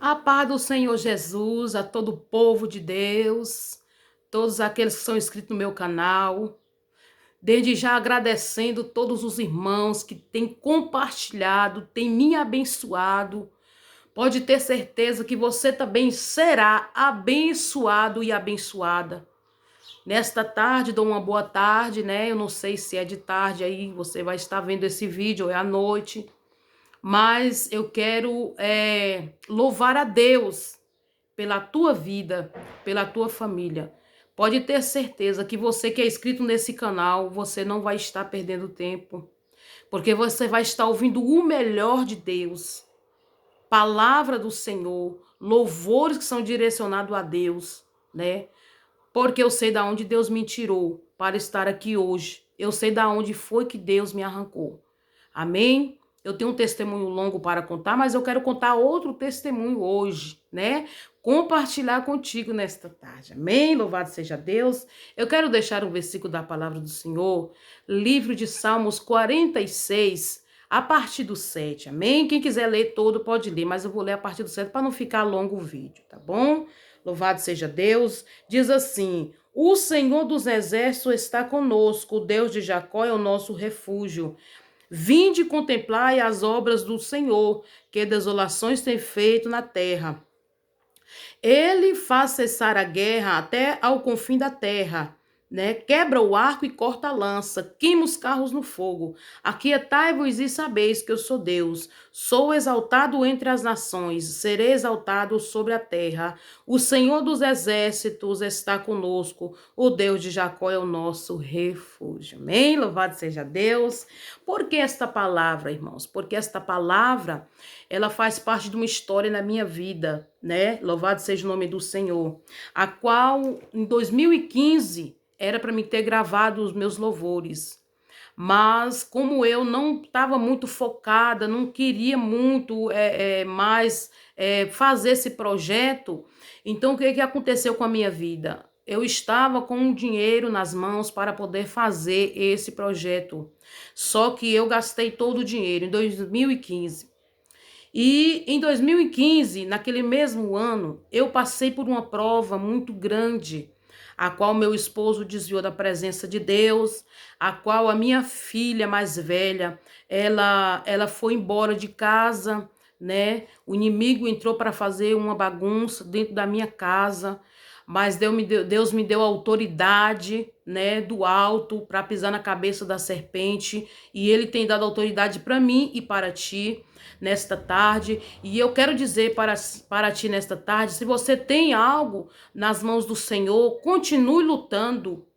A paz do Senhor Jesus, a todo o povo de Deus, todos aqueles que são inscritos no meu canal. Desde já agradecendo todos os irmãos que têm compartilhado, têm me abençoado. Pode ter certeza que você também será abençoado e abençoada. Nesta tarde, dou uma boa tarde, né? Eu não sei se é de tarde aí, você vai estar vendo esse vídeo, ou é à noite. Mas eu quero louvar a Deus pela tua vida, pela tua família. Pode ter certeza que você que é inscrito nesse canal, você não vai estar perdendo tempo, porque você vai estar ouvindo o melhor de Deus, palavra do Senhor, louvores que são direcionados a Deus, né? Porque eu sei da onde Deus me tirou para estar aqui hoje. Eu sei da onde foi que Deus me arrancou. Amém? Eu tenho um testemunho longo para contar, mas eu quero contar outro testemunho hoje, né? Compartilhar contigo nesta tarde. Amém? Louvado seja Deus. Eu quero deixar um versículo da palavra do Senhor, livro de Salmos 46, a partir do 7. Amém? Quem quiser ler todo pode ler, mas eu vou ler a partir do 7 para não ficar longo o vídeo, tá bom? Louvado seja Deus. Diz assim: o Senhor dos exércitos está conosco, o Deus de Jacó é o nosso refúgio. Vinde e contemplai as obras do Senhor, que desolações tem feito na terra. Ele faz cessar a guerra até ao confim da terra, né? Quebra o arco e corta a lança, queima os carros no fogo. Aquietai-vos e sabeis que eu sou Deus. Sou exaltado entre as nações, serei exaltado sobre a terra. O Senhor dos exércitos está conosco. O Deus de Jacó é o nosso refúgio. Amém? Louvado seja Deus. Por que esta palavra, irmãos? Porque esta palavra, ela faz parte de uma história na minha vida, né? Louvado seja o nome do Senhor. A qual, em 2015, era para me ter gravado os meus louvores. Mas como eu não estava muito focada, não queria muito mais fazer esse projeto, então o que, que aconteceu com a minha vida? Eu estava com um dinheiro nas mãos para poder fazer esse projeto. Só que eu gastei todo o dinheiro em 2015. E em 2015, naquele mesmo ano, eu passei por uma prova muito grande, a qual meu esposo desviou da presença de Deus, a qual a minha filha mais velha, ela foi embora de casa, né? O inimigo entrou para fazer uma bagunça dentro da minha casa, mas Deus me deu autoridade, né, do alto para pisar na cabeça da serpente, e ele tem dado autoridade para mim e para ti nesta tarde. E eu quero dizer para ti nesta tarde, se você tem algo nas mãos do Senhor, continue lutando.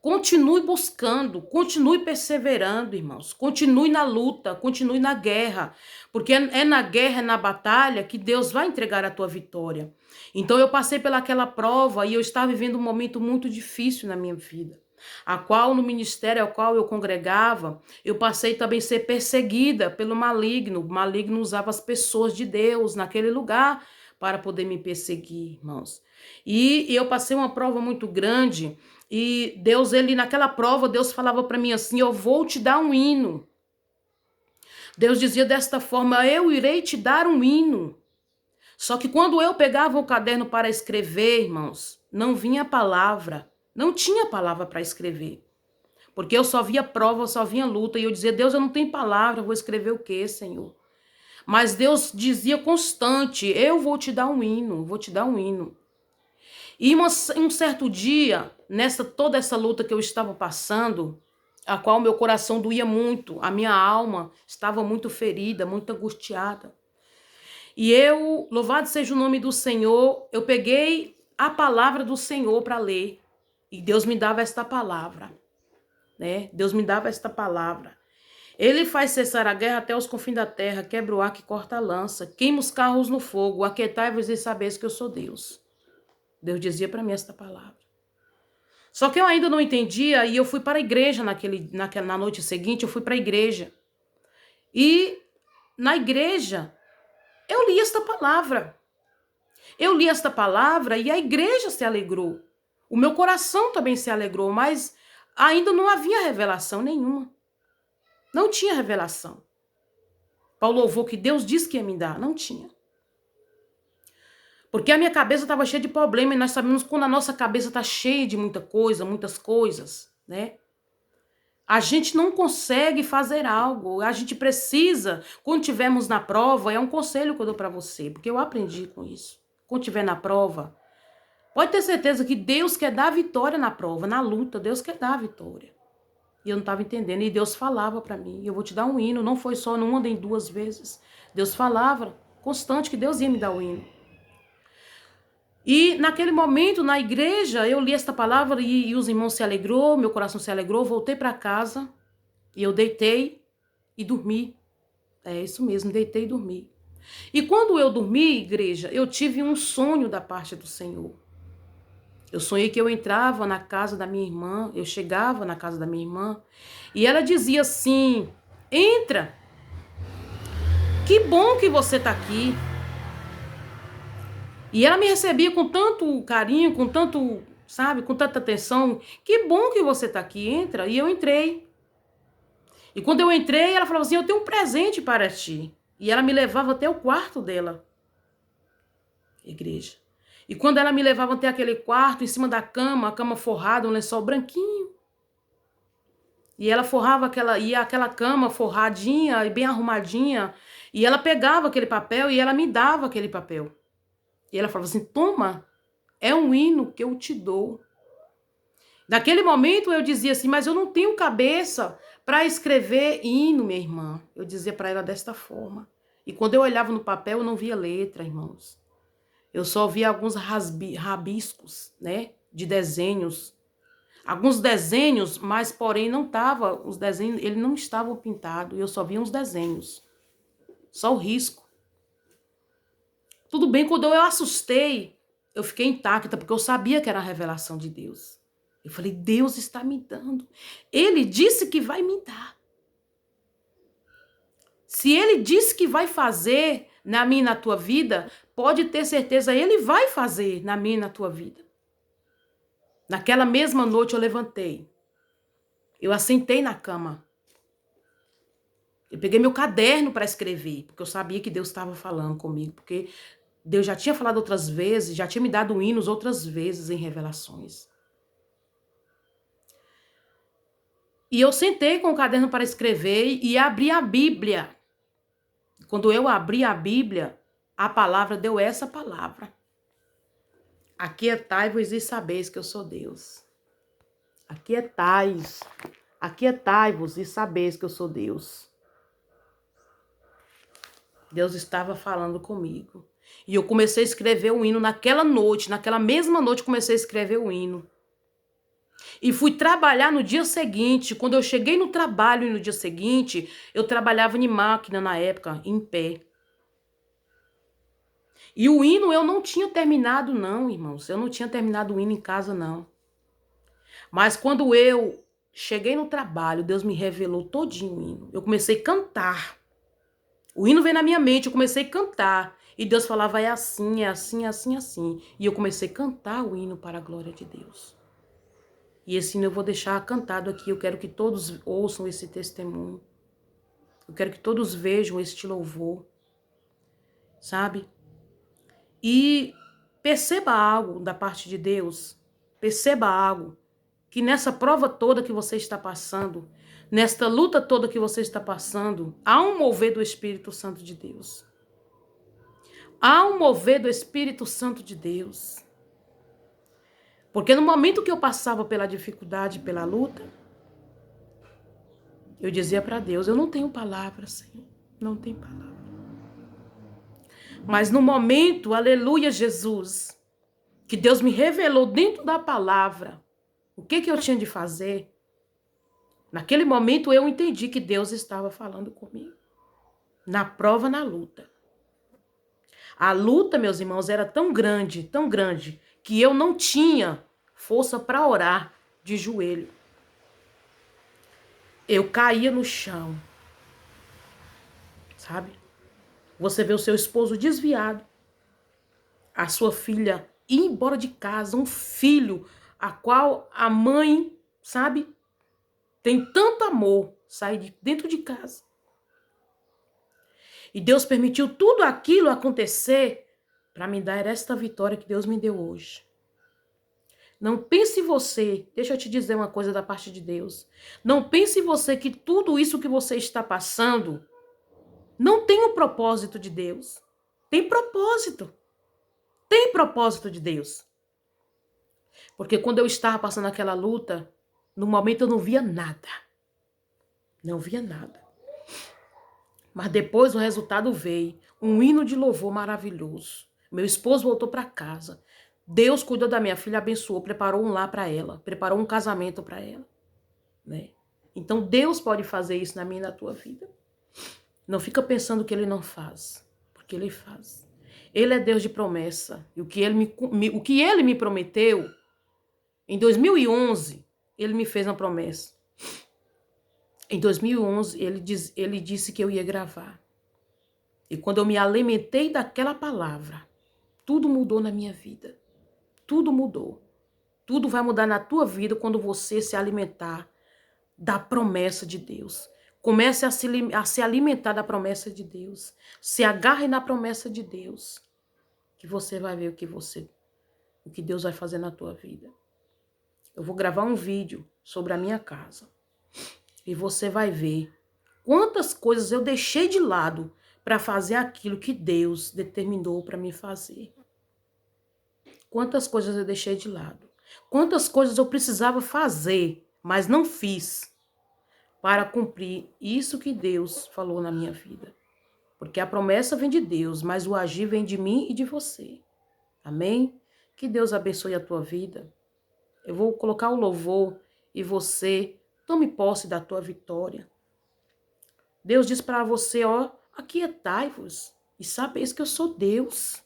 Continue buscando, continue perseverando, irmãos. Continue na luta, continue na guerra. Porque é na guerra, é na batalha que Deus vai entregar a tua vitória. Então eu passei pelaquela prova e eu estava vivendo um momento muito difícil na minha vida. A qual no ministério ao qual eu congregava, eu passei também a ser perseguida pelo maligno. O maligno usava as pessoas de Deus naquele lugar para poder me perseguir, irmãos. E eu passei uma prova muito grande. E Deus, ele naquela prova, Deus falava para mim assim: eu vou te dar um hino. Deus dizia desta forma: eu irei te dar um hino. Só que quando eu pegava o caderno para escrever, irmãos, não vinha palavra. Não tinha palavra para escrever. Porque eu só via prova, eu só via luta. E eu dizia: Deus, eu não tenho palavra, eu vou escrever o quê, Senhor? Mas Deus dizia constante: eu vou te dar um hino, vou te dar um hino. E um certo dia, toda essa luta que eu estava passando, a qual meu coração doía muito, a minha alma estava muito ferida, muito angustiada. E eu, louvado seja o nome do Senhor, eu peguei a palavra do Senhor para ler. E Deus me dava esta palavra, né? Deus me dava esta palavra. Ele faz cessar a guerra até os confins da terra, quebra o arco e corta a lança, queima os carros no fogo, aquietai-vos e sabeis que eu sou Deus. Deus dizia para mim esta palavra. Só que eu ainda não entendia e eu fui para a igreja na noite seguinte, eu fui para a igreja. E na igreja eu li esta palavra. Eu li esta palavra e a igreja se alegrou. O meu coração também se alegrou, mas ainda não havia revelação nenhuma. Não tinha revelação. Para o louvor que Deus disse que ia me dar, não tinha. Porque a minha cabeça estava cheia de problema e nós sabemos quando a nossa cabeça está cheia de muita coisa, muitas coisas, né? A gente não consegue fazer algo. A gente precisa, quando tivermos na prova, é um conselho que eu dou para você, porque eu aprendi com isso. Quando tiver na prova, pode ter certeza que Deus quer dar a vitória na prova, na luta, Deus quer dar a vitória. E eu não estava entendendo, e Deus falava para mim, eu vou te dar um hino, não foi só numa nem duas vezes. Deus falava constante que Deus ia me dar o hino. E naquele momento, na igreja, eu li esta palavra e os irmãos se alegrou, meu coração se alegrou, voltei para casa e eu deitei e dormi. É isso mesmo, deitei e dormi. E quando eu dormi, igreja, eu tive um sonho da parte do Senhor. Eu sonhei que eu entrava na casa da minha irmã, eu chegava na casa da minha irmã e ela dizia assim: entra, que bom que você tá aqui. E ela me recebia com tanto carinho, com tanto, sabe, com tanta atenção. Que bom que você tá aqui, entra. E eu entrei. E quando eu entrei, ela falava assim: eu tenho um presente para ti. E ela me levava até o quarto dela, igreja. E quando ela me levava até aquele quarto, em cima da cama, a cama forrada, um lençol branquinho. E ela forrava aquela cama forradinha e bem arrumadinha. E ela pegava aquele papel e ela me dava aquele papel. E ela falava assim: toma, é um hino que eu te dou. Naquele momento eu dizia assim: mas eu não tenho cabeça para escrever hino, minha irmã. Eu dizia para ela desta forma. E quando eu olhava no papel, eu não via letra, irmãos. Eu só via alguns rabiscos, né, de desenhos. Alguns desenhos, mas porém não tava, os desenhos, eles não estavam pintados. Eu só via uns desenhos. Só o risco. Tudo bem, quando eu assustei, eu fiquei intacta, porque eu sabia que era a revelação de Deus. Eu falei: Deus está me dando. Ele disse que vai me dar. Se ele disse que vai fazer na minha e na tua vida, pode ter certeza, ele vai fazer na minha e na tua vida. Naquela mesma noite eu levantei. Eu assentei na cama. Eu peguei meu caderno para escrever, porque eu sabia que Deus estava falando comigo, porque Deus já tinha falado outras vezes, já tinha me dado hinos outras vezes em revelações. E eu sentei com o caderno para escrever e abri a Bíblia. Quando eu abri a Bíblia, a palavra deu essa palavra: aquietai-vos e sabeis que eu sou Deus. Aquietai-vos e sabeis que eu sou Deus. Deus estava falando comigo. E eu comecei a escrever o hino naquela noite, naquela mesma noite comecei a escrever o hino. E fui trabalhar no dia seguinte. Quando eu cheguei no trabalho no dia seguinte, eu trabalhava em máquina na época, em pé. E o hino eu não tinha terminado não, irmãos. Eu não tinha terminado o hino em casa não. Mas quando eu cheguei no trabalho, Deus me revelou todinho o hino. Eu comecei a cantar. O hino veio na minha mente, eu comecei a cantar. E Deus falava: é assim, é assim, é assim, é assim. E eu comecei a cantar o hino para a glória de Deus. E esse hino eu vou deixar cantado aqui. Eu quero que todos ouçam esse testemunho. Eu quero que todos vejam este louvor. Sabe? E perceba algo da parte de Deus. Perceba algo. Que nessa prova toda que você está passando, nesta luta toda que você está passando, há um mover do Espírito Santo de Deus. Há um mover do Espírito Santo de Deus. Porque no momento que eu passava pela dificuldade, pela luta, eu dizia para Deus: eu não tenho palavras, Senhor. Não tenho palavra. Mas no momento, aleluia, Jesus, que Deus me revelou dentro da palavra o que eu tinha de fazer, naquele momento eu entendi que Deus estava falando comigo. Na prova, na luta. A luta, meus irmãos, era tão grande, que eu não tinha força para orar de joelho. Eu caía no chão. Sabe? Você vê o seu esposo desviado. A sua filha ir embora de casa. Um filho a qual a mãe, sabe, tem tanto amor, sair de dentro de casa. E Deus permitiu tudo aquilo acontecer para me dar esta vitória que Deus me deu hoje. Não pense você, deixa eu te dizer uma coisa da parte de Deus. Não pense você que tudo isso que você está passando não tem um propósito de Deus. Tem propósito. Tem propósito de Deus. Porque quando eu estava passando aquela luta, no momento eu não via nada. Não via nada. Mas depois o resultado veio. Um hino de louvor maravilhoso. Meu esposo voltou para casa. Deus cuidou da minha filha, abençoou, preparou um lar para ela, preparou um casamento para ela, né? Então Deus pode fazer isso na minha e na tua vida. Não fica pensando que Ele não faz, porque Ele faz. Ele é Deus de promessa. E o que Ele me prometeu, em 2011, Ele me fez uma promessa. Em 2011, Ele disse que eu ia gravar. E quando eu me alimentei daquela palavra, tudo mudou na minha vida. Tudo mudou. Tudo vai mudar na tua vida quando você se alimentar da promessa de Deus. Comece a se alimentar da promessa de Deus. Se agarre na promessa de Deus. Que você vai ver o que Deus vai fazer na tua vida. Eu vou gravar um vídeo sobre a minha casa. E você vai ver quantas coisas eu deixei de lado para fazer aquilo que Deus determinou para me fazer. Quantas coisas eu deixei de lado. Quantas coisas eu precisava fazer, mas não fiz para cumprir isso que Deus falou na minha vida. Porque a promessa vem de Deus, mas o agir vem de mim e de você. Amém? Que Deus abençoe a tua vida. Eu vou colocar o louvor e você tome posse da tua vitória. Deus diz para você, ó, aquietai-vos e sabeis que eu sou Deus.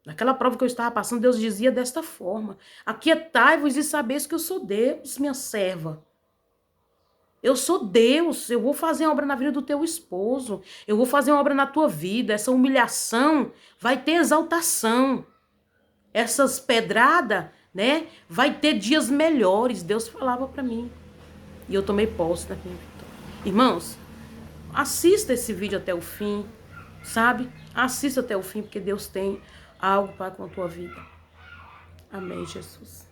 Naquela prova que eu estava passando, Deus dizia desta forma: aquietai-vos e sabeis que eu sou Deus, minha serva. Eu sou Deus, eu vou fazer uma obra na vida do teu esposo, eu vou fazer uma obra na tua vida. Essa humilhação vai ter exaltação. Essas pedradas, né, vai ter dias melhores. Deus falava para mim. E eu tomei posse da minha vitória. Irmãos, assista esse vídeo até o fim, sabe? Assista até o fim, porque Deus tem algo para com a tua vida. Amém, Jesus.